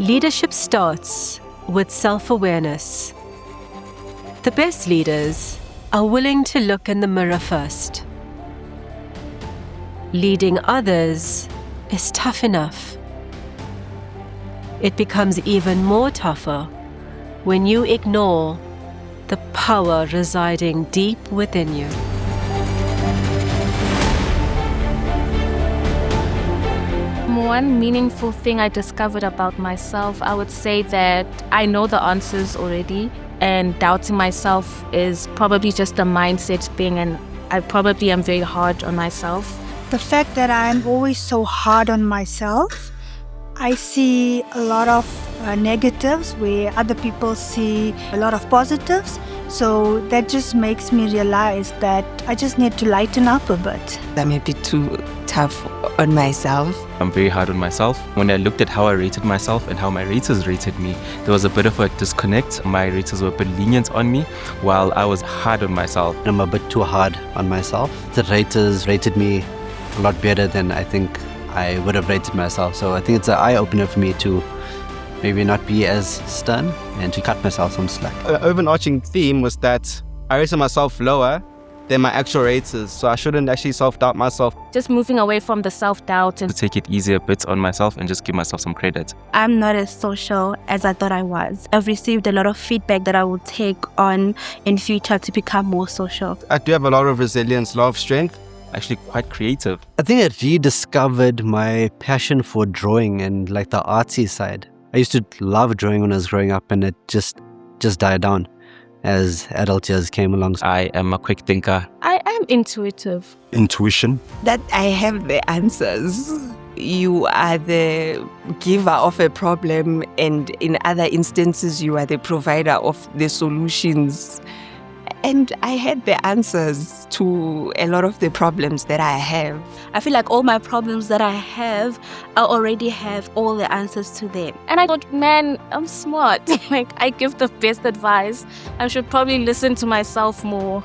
Leadership starts with self-awareness. The best leaders are willing to look in the mirror first. Leading others is tough enough. It becomes even more tougher when you ignore the power residing deep within you. One meaningful thing I discovered about myself, I would say that I know the answers already, and doubting myself is probably just a mindset thing, and I probably am very hard on myself. The fact that I'm always so hard on myself, I see a lot of negatives where other people see a lot of positives. So that just makes me realize that I just need to lighten up a bit. I'm a bit too tough on myself. I'm very hard on myself. When I looked at how I rated myself and how my raters rated me, there was a bit of a disconnect. My raters were a bit lenient on me while I was hard on myself. I'm a bit too hard on myself. The raters rated me a lot better than I think I would have rated myself. So I think it's an eye-opener for me to maybe not be as stern and to cut myself some slack. The overarching theme was that I rated myself lower than my actual raters, so I shouldn't actually self-doubt myself. Just moving away from the self-doubt and To take it easier a bit on myself and just give myself some credit. I'm not as social as I thought I was. I've received a lot of feedback that I will take on in future to become more social. I do have a lot of resilience, a lot of strength. Actually quite creative. I think I rediscovered my passion for drawing and like the artsy side. I used to love drawing when I was growing up, and it just died down as adult years came along. I am a quick thinker. I am intuitive. Intuition. That I have the answers. You are the giver of a problem, and in other instances, you are the provider of the solutions. And I had the answers to a lot of the problems that I have. I feel like all my problems that I have, I already have all the answers to them. And I thought, man, I'm smart. Like, I give the best advice. I should probably listen to myself more.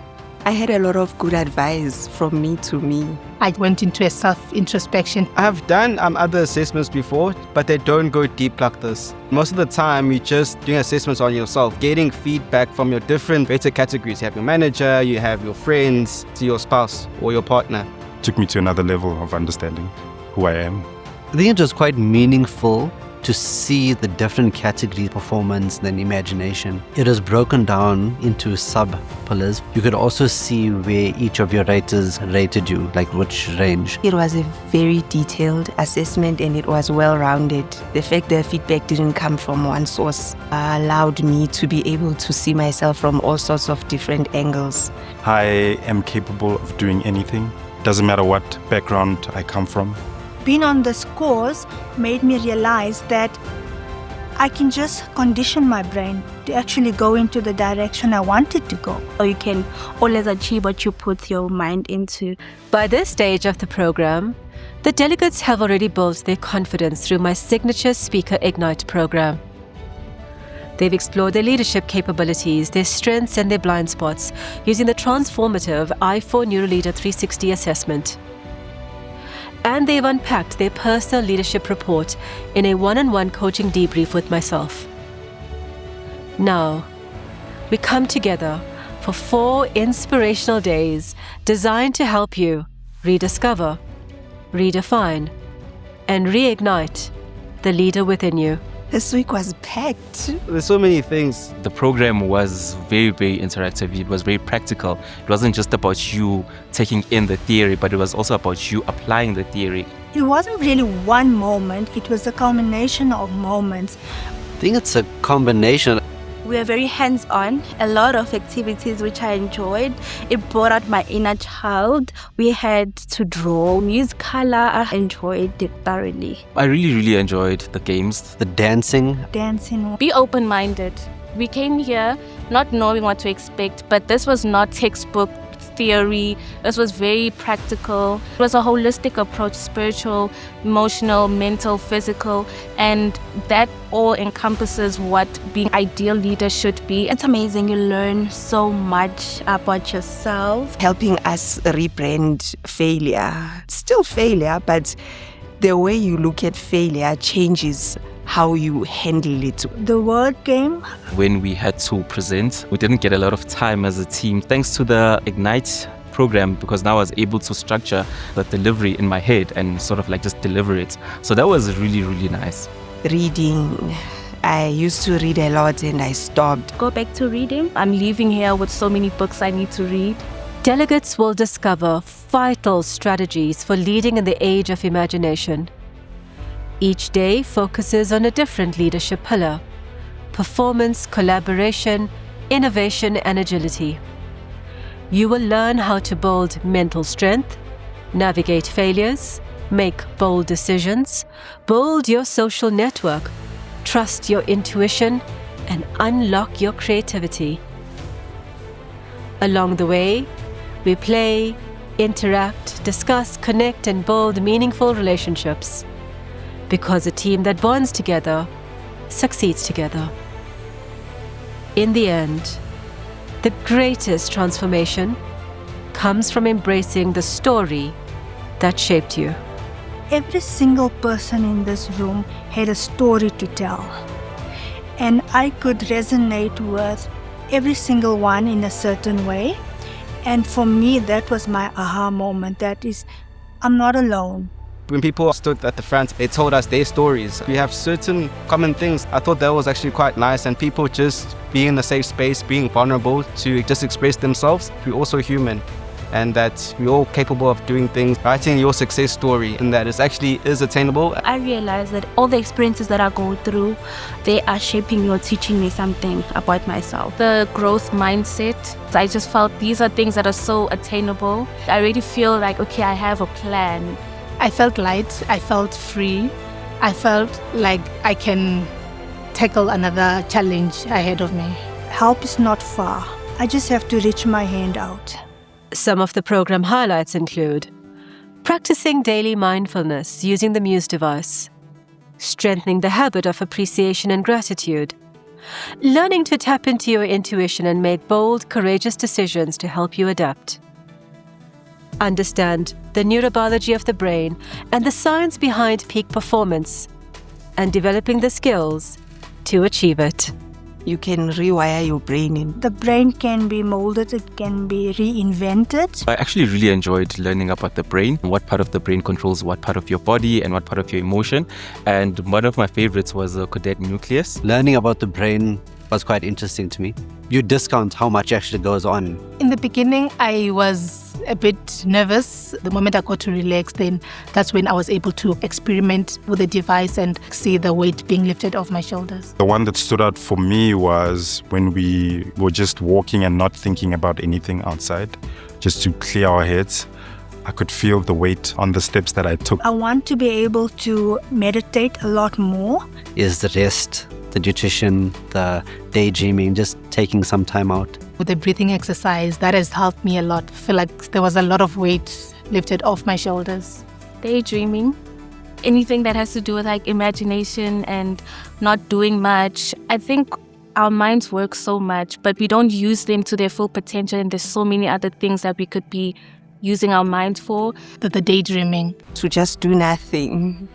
I had a lot of good advice from me to me. I went into a self-introspection. I have done other assessments before, but they don't go deep like this. Most of the time, you're just doing assessments on yourself, getting feedback from your different rater categories. You have your manager, you have your friends, your spouse or your partner. Took me to another level of understanding who I am. I think it was quite meaningful to see the different categories, performance and imagination. It is broken down into sub-pillars. You could also see where each of your raters rated you, like which range. It was a very detailed assessment, and it was well-rounded. The fact that feedback didn't come from one source allowed me to be able to see myself from all sorts of different angles. I am capable of doing anything. Doesn't matter what background I come from. Being on this course made me realize that I can just condition my brain to actually go into the direction I want it to go. Or you can always achieve what you put your mind into. By this stage of the program, the delegates have already built their confidence through my signature Speaker Ignite program. They've explored their leadership capabilities, their strengths and their blind spots using the transformative I4 Neuroleader 360 assessment. And they've unpacked their personal leadership report in a one-on-one coaching debrief with myself. Now, we come together for 4 inspirational days designed to help you rediscover, redefine, and reignite the leader within you. This week was packed. There's so many things. The program was very, very interactive. It was very practical. It wasn't just about you taking in the theory, but it was also about you applying the theory. It wasn't really one moment, it was a culmination of moments. I think it's a combination. We were very hands-on, a lot of activities which I enjoyed. It brought out my inner child. We had to draw, use color. I enjoyed it thoroughly. I really, really enjoyed the games. The dancing. Be open-minded. We came here not knowing what to expect, but this was not textbook theory. This was very practical. It was a holistic approach, spiritual, emotional, mental, physical, and that all encompasses what being ideal leader should be. It's amazing. You learn so much about yourself. Helping us rebrand failure. Still failure, but The way you look at failure changes how you handle it. The word game. When we had to present, we didn't get a lot of time as a team. Thanks to the Ignite program, because now I was able to structure the delivery in my head and sort of like just deliver it. So that was really, really nice. Reading. I used to read a lot and I stopped. Go back to reading. I'm leaving here with so many books I need to read. Delegates will discover vital strategies for leading in the age of imagination. Each day focuses on a different leadership pillar: performance, collaboration, innovation, and agility. You will learn how to build mental strength, navigate failures, make bold decisions, build your social network, trust your intuition, and unlock your creativity. Along the way, we play, interact, discuss, connect, and build meaningful relationships. Because a team that bonds together succeeds together. In the end, the greatest transformation comes from embracing the story that shaped you. Every single person in this room had a story to tell. And I could resonate with every single one in a certain way. And for me, that was my aha moment. That is, I'm not alone. When people stood at the front, they told us their stories. We have certain common things. I thought that was actually quite nice, and people just being in a safe space, being vulnerable to just express themselves. We're also human, and that we're all capable of doing things. Writing your success story, and that it actually is attainable. I realized that all the experiences that I go through, they are shaping me or teaching me something about myself. The growth mindset, I just felt these are things that are so attainable. I really feel like, okay, I have a plan. I felt light, I felt free, I felt like I can tackle another challenge ahead of me. Help is not far. I just have to reach my hand out. Some of the program highlights include practicing daily mindfulness using the Muse device, strengthening the habit of appreciation and gratitude, learning to tap into your intuition and make bold, courageous decisions to help you adapt. Understand the neurobiology of the brain and the science behind peak performance, and developing the skills to achieve it. You can rewire your brain. The brain can be molded, it can be reinvented. I actually really enjoyed learning about the brain, what part of the brain controls what part of your body and what part of your emotion. And one of my favorites was the cadet nucleus. Learning about the brain was quite interesting to me. You discount how much actually goes on. In the beginning, I was a bit nervous. The moment I got to relax, then that's when I was able to experiment with the device and see the weight being lifted off my shoulders. The one that stood out for me was when we were just walking and not thinking about anything outside, just to clear our heads. I could feel the weight on the steps that I took. I want to be able to meditate a lot more. Is the rest, the nutrition, the daydreaming, just taking some time out. With the breathing exercise, that has helped me a lot. I feel like there was a lot of weight lifted off my shoulders. Daydreaming, anything that has to do with like imagination and not doing much. I think our minds work so much, but we don't use them to their full potential, and there's so many other things that we could be using our minds for. The daydreaming. To just do nothing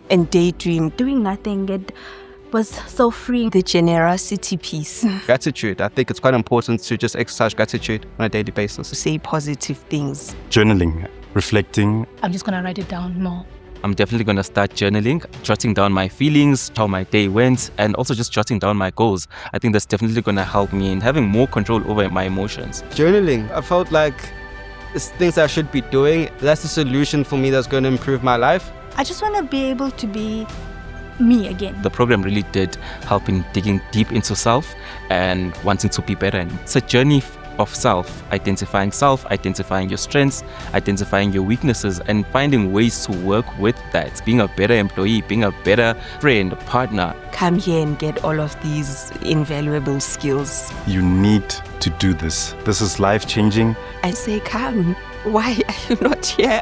and daydream. Doing nothing, it was so free. The generosity piece. Gratitude. I think it's quite important to just exercise gratitude on a daily basis. Say positive things. Journaling, reflecting. I'm just going to write it down more. I'm definitely going to start journaling, jotting down my feelings, how my day went, and also just jotting down my goals. I think that's definitely going to help me in having more control over my emotions. Journaling. I felt like it's things I should be doing. That's the solution for me that's going to improve my life. I just want to be able to be me again. The program really did help in digging deep into self and wanting to be better. And it's a journey of self, identifying your strengths, identifying your weaknesses, and finding ways to work with that. Being a better employee, being a better friend, partner. Come here and get all of these invaluable skills. You need to do this. This is life-changing. I say, come. Why are you not here?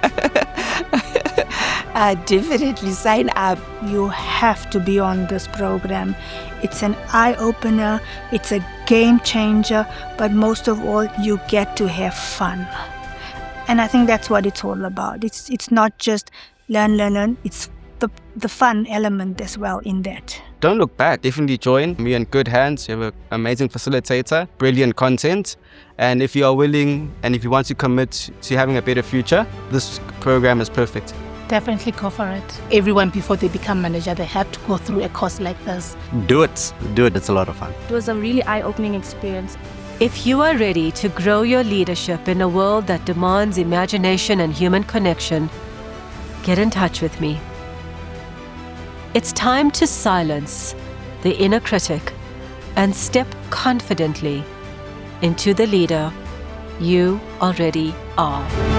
Definitely sign up. You have to be on this program. It's an eye-opener, it's a game changer, but most of all, you get to have fun. And I think that's what it's all about. It's not just learn. It's the fun element as well in that. Don't look back. Definitely join. We're in good hands. You have an amazing facilitator, brilliant content. And if you are willing and if you want to commit to having a better future, this program is perfect. Definitely go for it. Everyone, before they become manager, they have to go through a course like this. Do it. It's a lot of fun. It was a really eye-opening experience. If you are ready to grow your leadership in a world that demands imagination and human connection, get in touch with me. It's time to silence the inner critic and step confidently into the leader you already are.